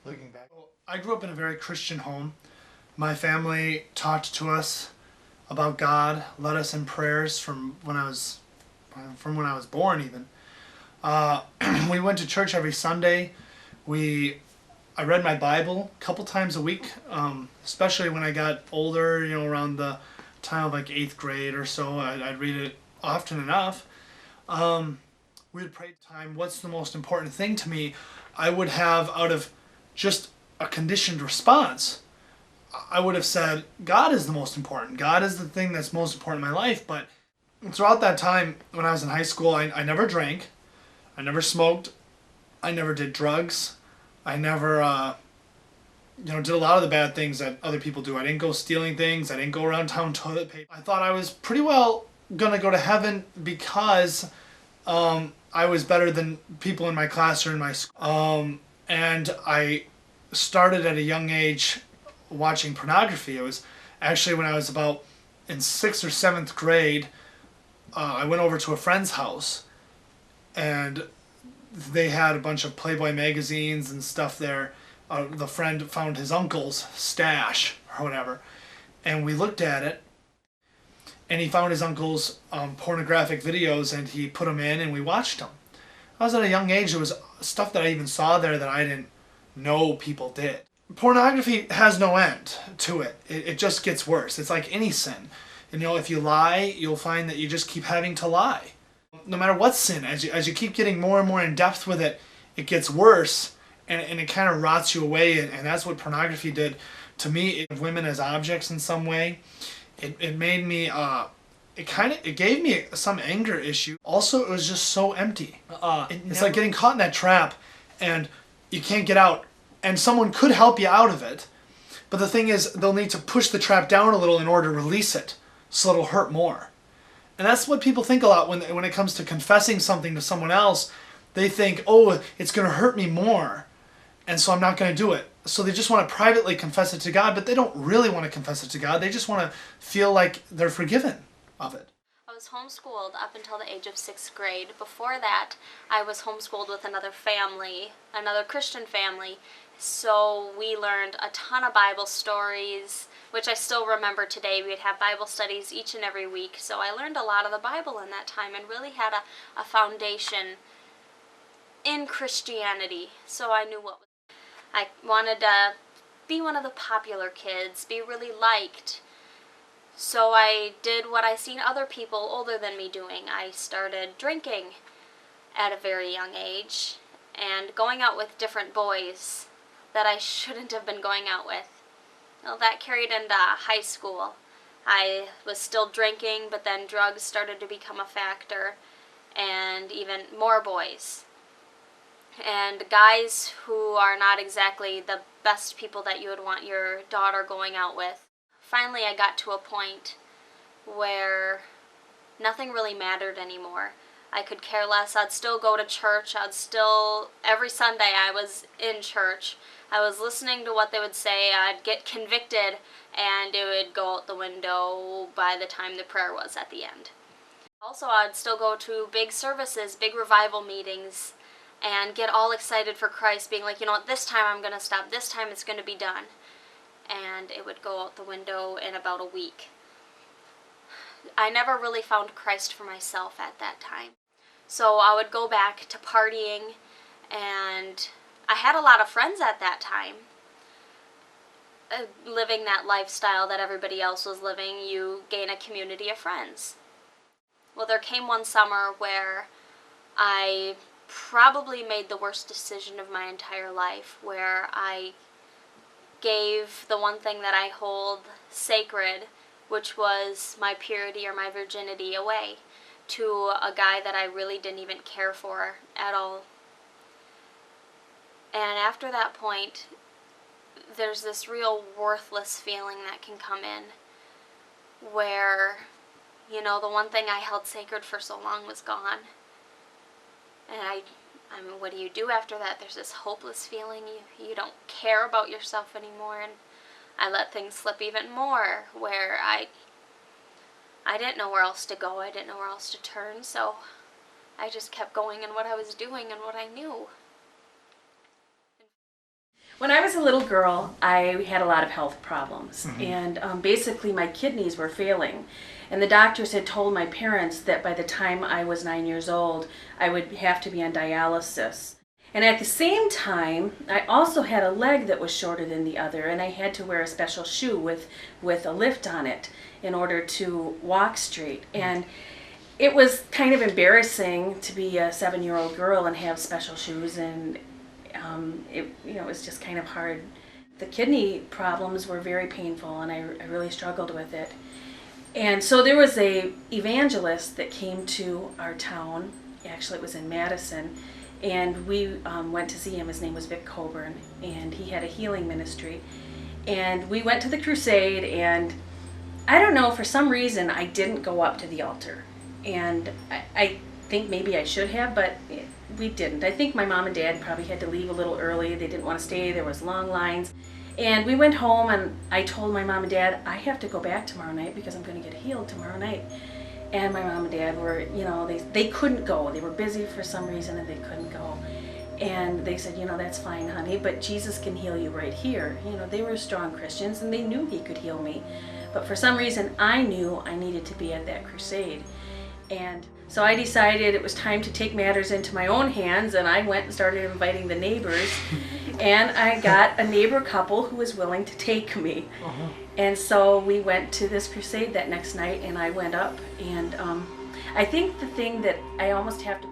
looking back. I grew up in a very Christian home. My family talked to us about God, led us in prayers from when I was born even. We went to church every Sunday. I read my Bible a couple times a week, especially when I got older, around the time of like 8th grade or so. I'd read it often enough. We would pray time, what's the most important thing to me? I would have, out of just a conditioned response, I would have said, God is the most important. God is the thing that's most important in my life. But throughout that time, when I was in high school, I never drank. I never smoked. I never did drugs. I never, did a lot of the bad things that other people do. I didn't go stealing things. I didn't go around town toilet paper. I thought I was pretty well going to go to heaven because I was better than people in my class or in my school. And I started at a young age watching pornography. It was actually when I was about in 6th or 7th grade. I went over to a friend's house, and they had a bunch of Playboy magazines and stuff there. The friend found his uncle's stash or whatever, and we looked at it, and he found his uncle's pornographic videos, and he put them in, and we watched them. I was at a young age. There was stuff that I even saw there that I didn't know people did. Pornography has no end to it. It just gets worse. It's like any sin. And if you lie, you'll find that you just keep having to lie. No matter what sin, as you keep getting more and more in depth with it, it gets worse, and it kind of rots you away. And that's what pornography did to me. Women as objects in some way. It made me, it gave me some anger issue. Also, it was just so empty. It's like getting caught in that trap, and you can't get out. And someone could help you out of it, but the thing is, they'll need to push the trap down a little in order to release it, so it'll hurt more. And that's what people think a lot when it comes to confessing something to someone else. They think, oh, it's going to hurt me more, and so I'm not going to do it. So they just want to privately confess it to God, but they don't really want to confess it to God. They just want to feel like they're forgiven of it. I was homeschooled up until the age of 6th grade. Before that, I was homeschooled with another family, another Christian family. So we learned a ton of Bible stories, which I still remember today. We'd have Bible studies each and every week. So I learned a lot of the Bible in that time and really had a foundation in Christianity. So I knew I wanted to be one of the popular kids, be really liked. So I did what I seen other people older than me doing. I started drinking at a very young age and going out with different boys that I shouldn't have been going out with. Well, that carried into high school. I was still drinking, but then drugs started to become a factor, and even more boys. And guys who are not exactly the best people that you would want your daughter going out with. Finally, I got to a point where nothing really mattered anymore. I could care less. I'd still go to church. Every Sunday I was in church. I was listening to what they would say. I'd get convicted, and it would go out the window by the time the prayer was at the end. Also, I'd still go to big services, big revival meetings, and get all excited for Christ, being like, this time I'm going to stop. This time it's going to be done. And it would go out the window in about a week. I never really found Christ for myself at that time. So I would go back to partying, and I had a lot of friends at that time. Living that lifestyle that everybody else was living, you gain a community of friends. Well, there came one summer where I probably made the worst decision of my entire life, where I gave the one thing that I hold sacred, which was my purity or my virginity, away to a guy that I really didn't even care for at all. And after that point, there's this real worthless feeling that can come in, where, the one thing I held sacred for so long was gone. And I mean, what do you do after that? There's this hopeless feeling. You don't care about yourself anymore. And I let things slip even more, where I didn't know where else to go. I didn't know where else to turn. So I just kept going in what I was doing and what I knew. When I was a little girl, I had a lot of health problems, and basically my kidneys were failing. And the doctors had told my parents that by the time I was 9 years old, I would have to be on dialysis. And at the same time, I also had a leg that was shorter than the other, and I had to wear a special shoe with a lift on it in order to walk straight. And it was kind of embarrassing to be a 7-year-old girl and have special shoes, and it was just kind of hard. The kidney problems were very painful, and I really struggled with it. And so there was a evangelist that came to our town. Actually, it was in Madison, and we went to see him. His name was Vic Coburn, and he had a healing ministry. And we went to the crusade, and I don't know, for some reason, I didn't go up to the altar. And I think maybe I should have, but we didn't. I think my mom and dad probably had to leave a little early. They didn't want to stay. There was long lines. And we went home, and I told my mom and dad, I have to go back tomorrow night because I'm going to get healed tomorrow night. And my mom and dad were, they couldn't go. They were busy for some reason, and they couldn't go. And they said, that's fine, honey, but Jesus can heal you right here. They were strong Christians, and they knew he could heal me. But for some reason, I knew I needed to be at that crusade. And so I decided it was time to take matters into my own hands, and I went and started inviting the neighbors. And I got a neighbor couple who was willing to take me. And so we went to this crusade that next night, and I went up. And I think the thing that I almost have to